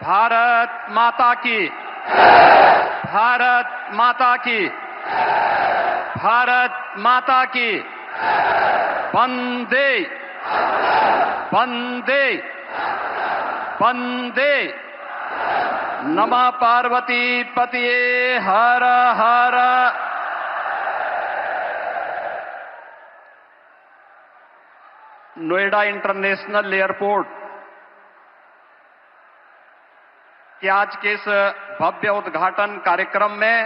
भारत माता की, भारत माता की, भारत माता की, वंदे वंदे वंदे। नमः पार्वती पतिये हर हर। नोएडा इंटरनेशनल एयरपोर्ट कि आज के इस भव्य उद्घाटन कार्यक्रम में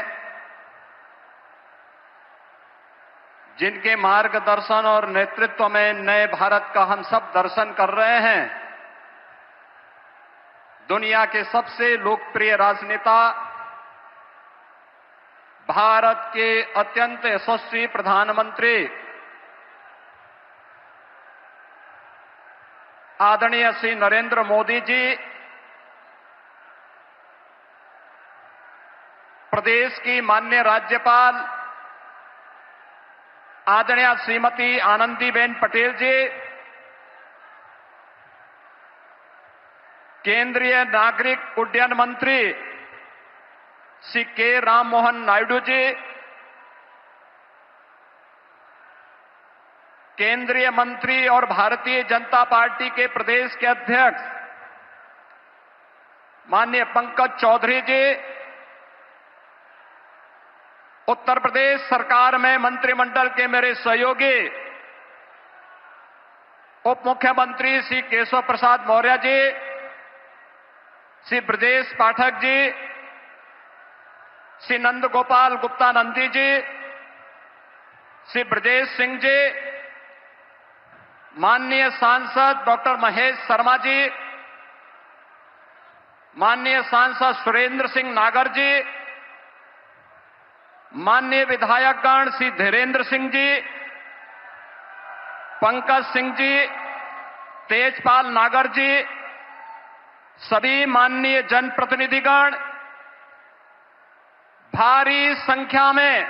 जिनके मार्गदर्शन और नेतृत्व में नए भारत का हम सब दर्शन कर रहे हैं, दुनिया के सबसे लोकप्रिय राजनेता, भारत के अत्यंत यशस्वी प्रधानमंत्री आदरणीय श्री नरेंद्र मोदी जी, प्रदेश की माननीय राज्यपाल आदरणीय श्रीमती आनंदीबेन पटेल जी, केंद्रीय नागरिक उड्डयन मंत्री श्री के राम मोहन नायडू जी, केंद्रीय मंत्री और भारतीय जनता पार्टी के प्रदेश के अध्यक्ष माननीय पंकज चौधरी जी, उत्तर प्रदेश सरकार में मंत्रिमंडल के मेरे सहयोगी उप मुख्यमंत्री श्री केशव प्रसाद मौर्य जी, श्री ब्रजेश पाठक जी, श्री नंद गोपाल गुप्ता नंदी जी, श्री ब्रजेश सिंह जी, माननीय सांसद डॉक्टर महेश शर्मा जी, माननीय सांसद सुरेंद्र सिंह नागर जी, माननीय विधायकगण श्री धीरेन्द्र सिंह जी, पंकज सिंह जी, तेजपाल नागर जी, सभी माननीय जनप्रतिनिधिगण, भारी संख्या में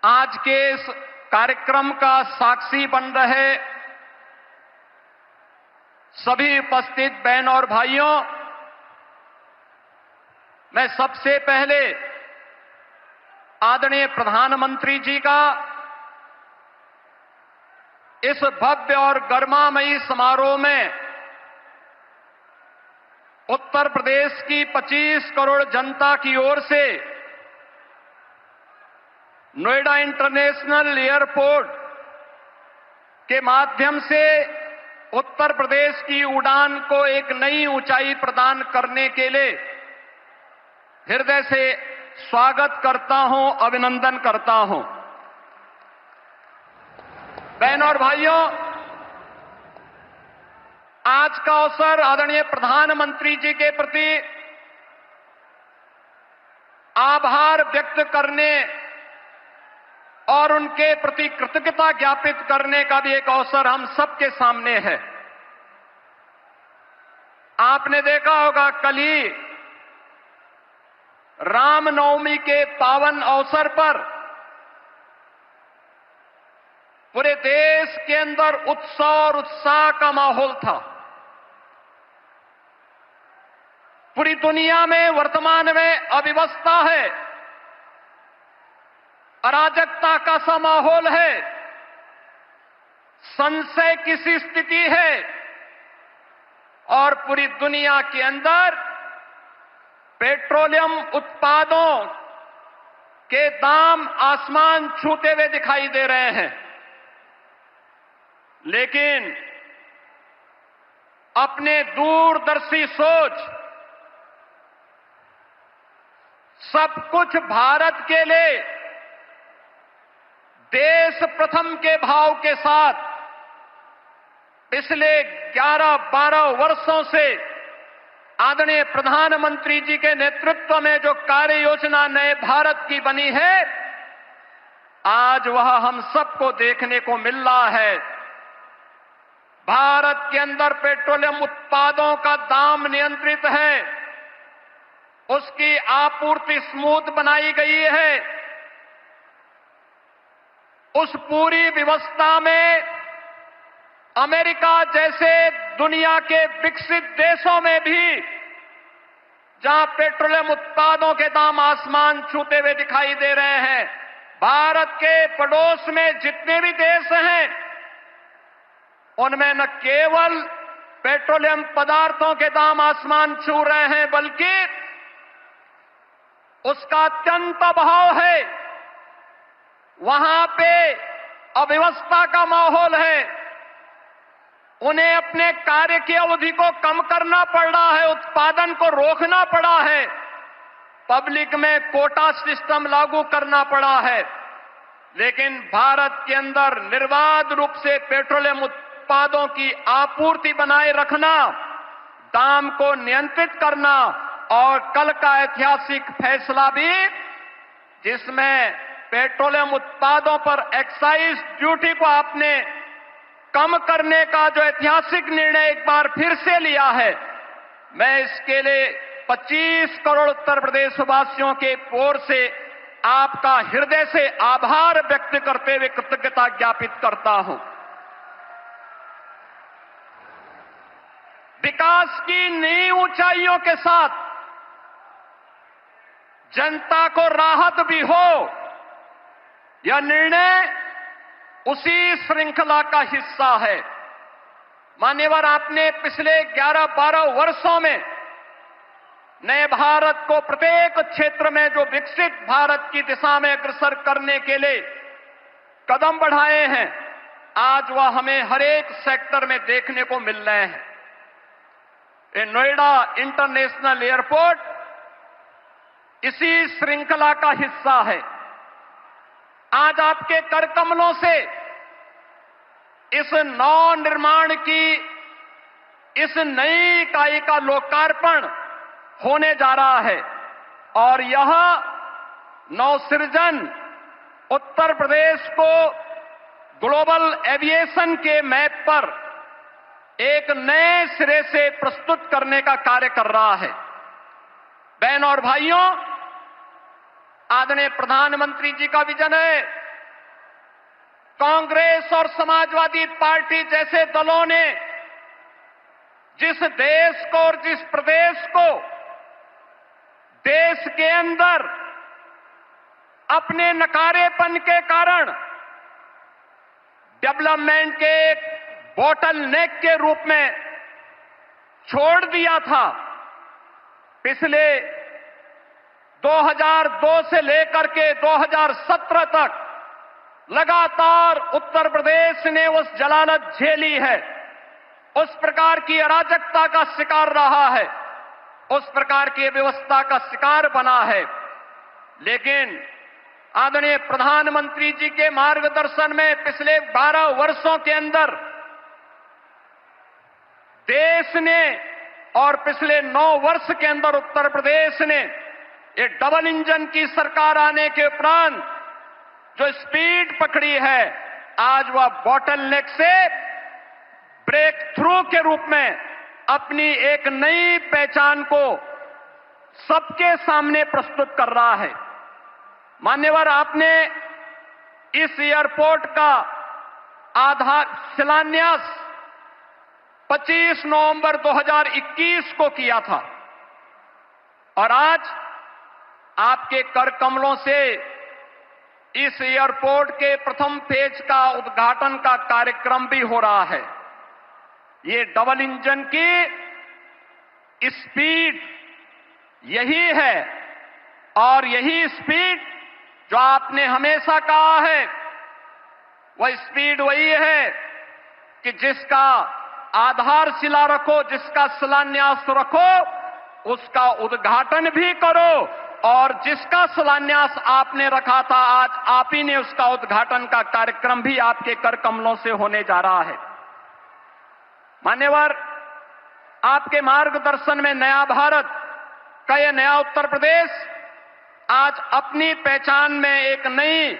आज के इस कार्यक्रम का साक्षी बन रहे सभी उपस्थित बहन और भाइयों, मैं सबसे पहले आदरणीय प्रधानमंत्री जी का इस भव्य और गरिमामयी समारोह में उत्तर प्रदेश की 25 करोड़ जनता की ओर से नोएडा इंटरनेशनल एयरपोर्ट के माध्यम से उत्तर प्रदेश की उड़ान को एक नई ऊंचाई प्रदान करने के लिए हृदय से स्वागत करता हूं, अभिनंदन करता हूं। बहनों और भाइयों, आज का अवसर आदरणीय प्रधानमंत्री जी के प्रति आभार व्यक्त करने और उनके प्रति कृतज्ञता ज्ञापित करने का भी एक अवसर हम सबके सामने है। आपने देखा होगा, कल ही रामनवमी के पावन अवसर पर पूरे देश के अंदर उत्सव और उत्साह का माहौल था। पूरी दुनिया में वर्तमान में अव्यवस्था है, अराजकता का सा माहौल है, संशय की सी स्थिति है और पूरी दुनिया के अंदर पेट्रोलियम उत्पादों के दाम आसमान छूते हुए दिखाई दे रहे हैं। लेकिन अपने दूरदर्शी सोच, सब कुछ भारत के लिए देश प्रथम के भाव के साथ पिछले 11-12 वर्षों से आदरणीय प्रधानमंत्री जी के नेतृत्व में जो कार्य योजना नए भारत की बनी है, आज वह हम सबको देखने को मिल रहा है। भारत के अंदर पेट्रोलियम उत्पादों का दाम नियंत्रित है, उसकी आपूर्ति स्मूथ बनाई गई है। उस पूरी व्यवस्था में अमेरिका जैसे दुनिया के विकसित देशों में भी, जहां पेट्रोलियम उत्पादों के दाम आसमान छूते हुए दिखाई दे रहे हैं, भारत के पड़ोस में जितने भी देश हैं, उनमें न केवल पेट्रोलियम पदार्थों के दाम आसमान छू रहे हैं, बल्कि उसका अत्यंत अभाव है। वहां पे अव्यवस्था का माहौल है। उन्हें अपने कार्य की अवधि को कम करना पड़ रहा है, उत्पादन को रोकना पड़ा है, पब्लिक में कोटा सिस्टम लागू करना पड़ा है। लेकिन भारत के अंदर निर्बाध रूप से पेट्रोलियम उत्पादों की आपूर्ति बनाए रखना, दाम को नियंत्रित करना और कल का ऐतिहासिक फैसला भी, जिसमें पेट्रोलियम उत्पादों पर एक्साइज ड्यूटी को आपने कम करने का जो ऐतिहासिक निर्णय एक बार फिर से लिया है, मैं इसके लिए 25 करोड़ उत्तर प्रदेश वासियों के ओर से आपका हृदय से आभार व्यक्त करते हुए कृतज्ञता ज्ञापित करता हूं। विकास की नई ऊंचाइयों के साथ जनता को राहत भी हो, यह निर्णय उसी श्रृंखला का हिस्सा है। मान्यवर, आपने पिछले 11-12 वर्षों में नए भारत को प्रत्येक क्षेत्र में जो विकसित भारत की दिशा में अग्रसर करने के लिए कदम बढ़ाए हैं, आज वह हमें हर एक सेक्टर में देखने को मिल रहे हैं। ये नोएडा इंटरनेशनल एयरपोर्ट इसी श्रृंखला का हिस्सा है। आज आपके कर कमलों से इस नव निर्माण की इस नई इकाई का लोकार्पण होने जा रहा है और यह नवसृजन उत्तर प्रदेश को ग्लोबल एविएशन के मैप पर एक नए सिरे से प्रस्तुत करने का कार्य कर रहा है। बहनों और भाइयों, आदरणीय प्रधानमंत्री जी का विजन है। कांग्रेस और समाजवादी पार्टी जैसे दलों ने जिस देश को और जिस प्रदेश को देश के अंदर अपने नकारेपन के कारण डेवलपमेंट के एक बॉटल नेक के रूप में छोड़ दिया था, पिछले 2002 से लेकर के 2017 तक लगातार उत्तर प्रदेश ने उस जलालत झेली है, उस प्रकार की अराजकता का शिकार रहा है, उस प्रकार की व्यवस्था का शिकार बना है। लेकिन आदरणीय प्रधानमंत्री जी के मार्गदर्शन में पिछले 12 वर्षों के अंदर देश ने और पिछले 9 वर्ष के अंदर उत्तर प्रदेश ने ये डबल इंजन की सरकार आने के उपरांत जो स्पीड पकड़ी है, आज वह बॉटल नेक से ब्रेक थ्रू के रूप में अपनी एक नई पहचान को सबके सामने प्रस्तुत कर रहा है। मान्यवर, आपने इस एयरपोर्ट का आधार शिलान्यास 25 नवंबर 2021 को किया था और आज आपके कर कमलों से इस एयरपोर्ट के प्रथम फेज का उद्घाटन का कार्यक्रम भी हो रहा है। ये डबल इंजन की स्पीड यही है और यही स्पीड जो आपने हमेशा कहा है, वह स्पीड वही है कि जिसका आधारशिला रखो, जिसका शिलान्यास रखो, उसका उद्घाटन भी करो और जिसका शिलान्यास आपने रखा था, आज आप ही ने उसका उद्घाटन का कार्यक्रम भी आपके कर कमलों से होने जा रहा है। मान्यवर, आपके मार्गदर्शन में नया भारत का यह नया उत्तर प्रदेश आज अपनी पहचान में एक नई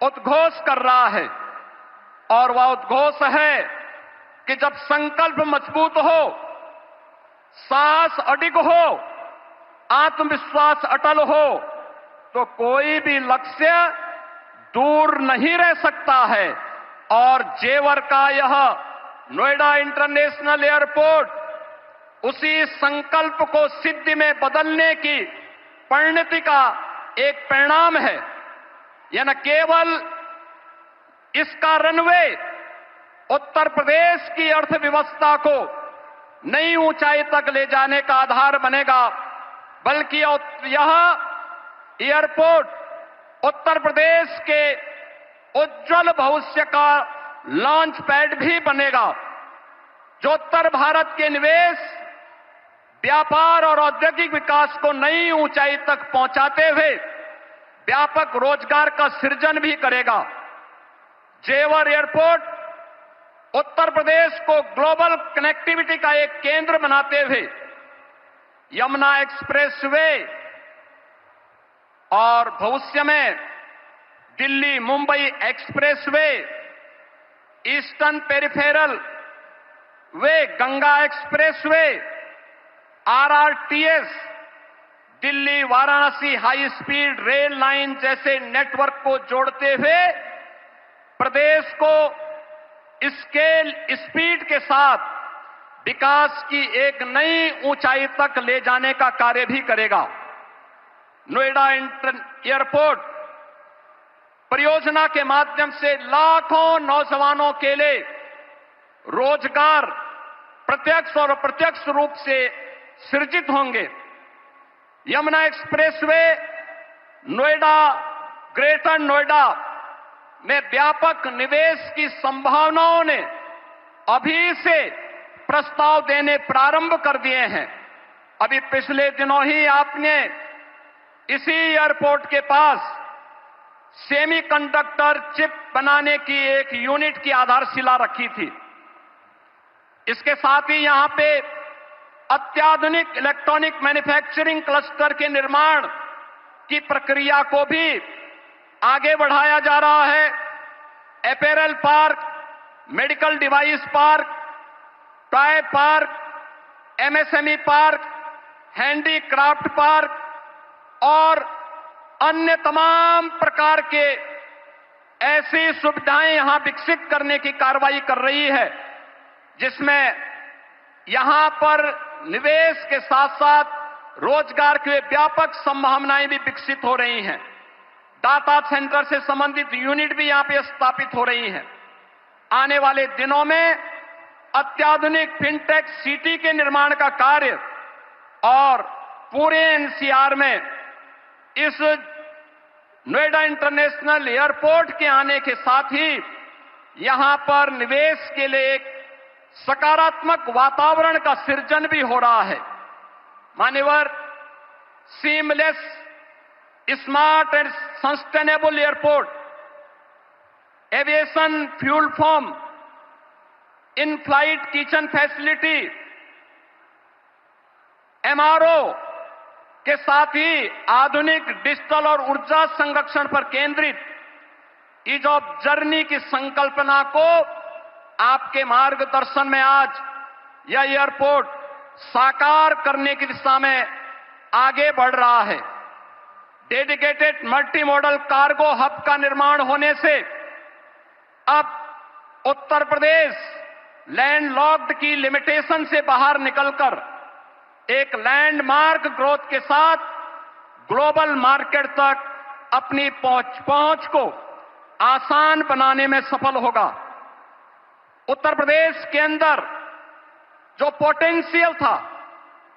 उद्घोष कर रहा है और वह उद्घोष है कि जब संकल्प मजबूत हो, साहस अडिग हो, आत्मविश्वास अटल हो, तो कोई भी लक्ष्य दूर नहीं रह सकता है। और जेवर का यह नोएडा इंटरनेशनल एयरपोर्ट उसी संकल्प को सिद्धि में बदलने की परिणति का एक परिणाम है। यह न केवल इसका रनवे उत्तर प्रदेश की अर्थव्यवस्था को नई ऊंचाई तक ले जाने का आधार बनेगा, बल्कि यह एयरपोर्ट उत्तर प्रदेश के उज्जवल भविष्य का लॉन्च पैड भी बनेगा, जो उत्तर भारत के निवेश, व्यापार और औद्योगिक विकास को नई ऊंचाई तक पहुंचाते हुए व्यापक रोजगार का सृजन भी करेगा। जेवर एयरपोर्ट उत्तर प्रदेश को ग्लोबल कनेक्टिविटी का एक केंद्र बनाते हुए यमुना एक्सप्रेसवे और भविष्य में Delhi Mumbai expressway, eastern peripheral way, Ganga expressway, RRTS, Delhi Varanasi high speed rail line जैसे नेटवर्क को जोड़ते हुए प्रदेश को स्केल स्पीड के साथ विकास की एक नई ऊंचाई तक ले जाने का कार्य भी करेगा। नोएडा एयरपोर्ट परियोजना के माध्यम से लाखों नौजवानों के लिए रोजगार प्रत्यक्ष और अप्रत्यक्ष रूप से सृजित होंगे। यमुना एक्सप्रेसवे नोएडा, ग्रेटर नोएडा में व्यापक निवेश की संभावनाओं ने अभी से प्रस्ताव देने प्रारंभ कर दिए हैं। अभी पिछले दिनों ही आपने इसी एयरपोर्ट के पास सेमीकंडक्टर चिप बनाने की एक यूनिट की आधारशिला रखी थी। इसके साथ ही यहां पे अत्याधुनिक इलेक्ट्रॉनिक मैन्युफैक्चरिंग क्लस्टर के निर्माण की प्रक्रिया को भी आगे बढ़ाया जा रहा है। Apparel park, medical device park, toy park, MSME park, handicraft park और अन्य तमाम प्रकार के ऐसी सुविधाएं यहां विकसित करने की कार्रवाई कर रही है, जिसमें यहां पर निवेश के साथ साथ रोजगार की व्यापक संभावनाएं भी विकसित हो रही हैं। डाटा सेंटर से संबंधित यूनिट भी यहां पे स्थापित हो रही हैं। आने वाले दिनों में अत्याधुनिक फिनटेक सिटी के निर्माण का कार्य और पूरे एनसीआर में इस नोएडा इंटरनेशनल एयरपोर्ट के आने के साथ ही यहां पर निवेश के लिए एक सकारात्मक वातावरण का सृजन भी हो रहा है। मान्यवर, seamless, smart and sustainable airport, aviation fuel form, in flight kitchen facility, MRO के साथ ही आधुनिक डिजिटल और ऊर्जा संरक्षण पर केंद्रित ईज ऑफ जर्नी की संकल्पना को आपके मार्गदर्शन में आज यह एयरपोर्ट साकार करने की दिशा में आगे बढ़ रहा है। Dedicated multi modal cargo hub का निर्माण होने से अब उत्तर प्रदेश लैंडलॉक्ड की लिमिटेशन से बाहर निकलकर एक लैंडमार्क ग्रोथ के साथ ग्लोबल मार्केट तक अपनी पहुंच को आसान बनाने में सफल होगा। उत्तर प्रदेश के अंदर जो पोटेंशियल था,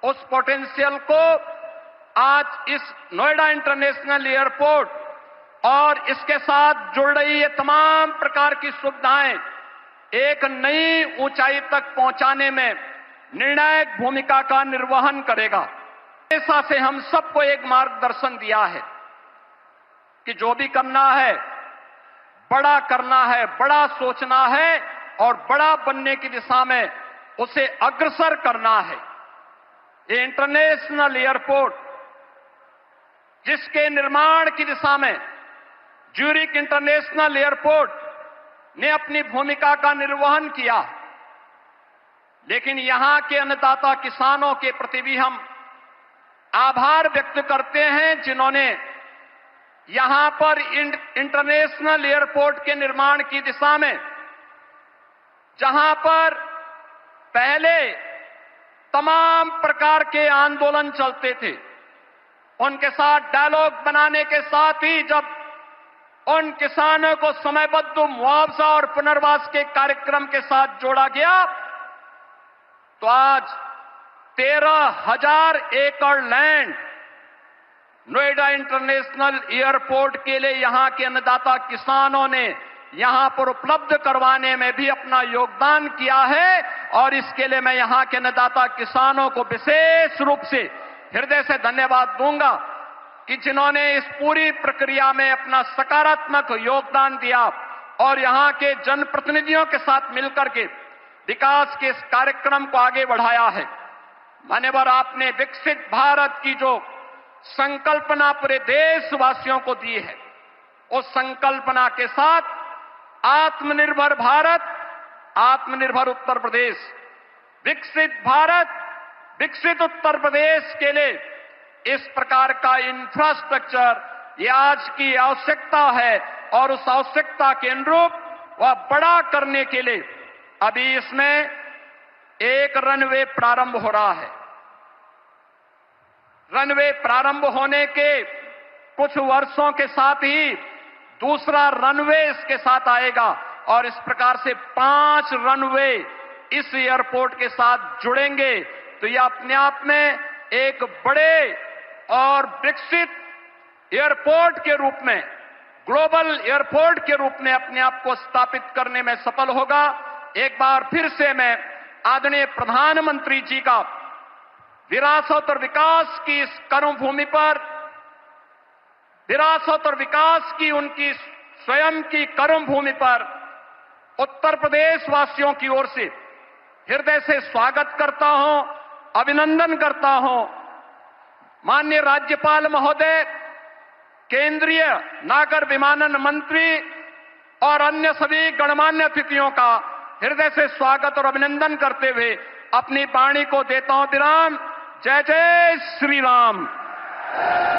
उस पोटेंशियल को आज इस नोएडा इंटरनेशनल एयरपोर्ट और इसके साथ जुड़ रही ये तमाम प्रकार की सुविधाएं एक नई ऊंचाई तक पहुंचाने में निर्णायक भूमिका का निर्वहन करेगा। ऐसा से हम सबको एक मार्गदर्शन दिया है कि जो भी करना है, बड़ा करना है, बड़ा सोचना है और बड़ा बनने की दिशा में उसे अग्रसर करना है। ये इंटरनेशनल एयरपोर्ट जिसके निर्माण की दिशा में ज्यूरिख इंटरनेशनल एयरपोर्ट ने अपनी भूमिका का निर्वहन किया, लेकिन यहां के अन्नदाता किसानों के प्रति भी हम आभार व्यक्त करते हैं, जिन्होंने यहां पर इंटरनेशनल एयरपोर्ट के निर्माण की दिशा में, जहां पर पहले तमाम प्रकार के आंदोलन चलते थे। उनके साथ डायलॉग बनाने के साथ ही जब उन किसानों को समयबद्ध मुआवजा और पुनर्वास के कार्यक्रम के साथ जोड़ा गया, तो आज 13,000 एकड़ लैंड नोएडा इंटरनेशनल एयरपोर्ट के लिए यहां के अन्नदाता किसानों ने यहां पर उपलब्ध करवाने में भी अपना योगदान किया है। और इसके लिए मैं यहां के अन्नदाता किसानों को विशेष रूप से हृदय से धन्यवाद दूंगा कि जिन्होंने इस पूरी प्रक्रिया में अपना सकारात्मक योगदान दिया और यहां के जनप्रतिनिधियों के साथ मिलकर के विकास के इस कार्यक्रम को आगे बढ़ाया है। मान्यवर, आपने विकसित भारत की जो संकल्पना पूरे देशवासियों को दी है, उस संकल्पना के साथ आत्मनिर्भर भारत, आत्मनिर्भर उत्तर प्रदेश, विकसित भारत, विकसित उत्तर प्रदेश के लिए इस प्रकार का इंफ्रास्ट्रक्चर ये आज की आवश्यकता है। और उस आवश्यकता के अनुरूप वह बड़ा करने के लिए अभी इसमें एक रनवे प्रारंभ हो रहा है। रनवे प्रारंभ होने के कुछ वर्षों के साथ ही दूसरा रनवे इसके साथ आएगा और इस प्रकार से 5 रनवे इस एयरपोर्ट के साथ जुड़ेंगे। तो यह अपने आप में एक बड़े और विकसित एयरपोर्ट के रूप में, ग्लोबल एयरपोर्ट के रूप में अपने आप को स्थापित करने में सफल होगा। एक बार फिर से मैं आदरणीय प्रधानमंत्री जी का विरासत और विकास की इस कर्मभूमि पर, विरासत और विकास की उनकी स्वयं की कर्मभूमि पर उत्तर प्रदेश वासियों की ओर से हृदय से स्वागत करता हूं, अभिनंदन करता हूं। माननीय राज्यपाल महोदय, केंद्रीय नागर विमानन मंत्री और अन्य सभी गणमान्य अतिथियों का हृदय से स्वागत और अभिनंदन करते हुए अपनी वाणी को देता हूं विराम। जय जय श्री राम।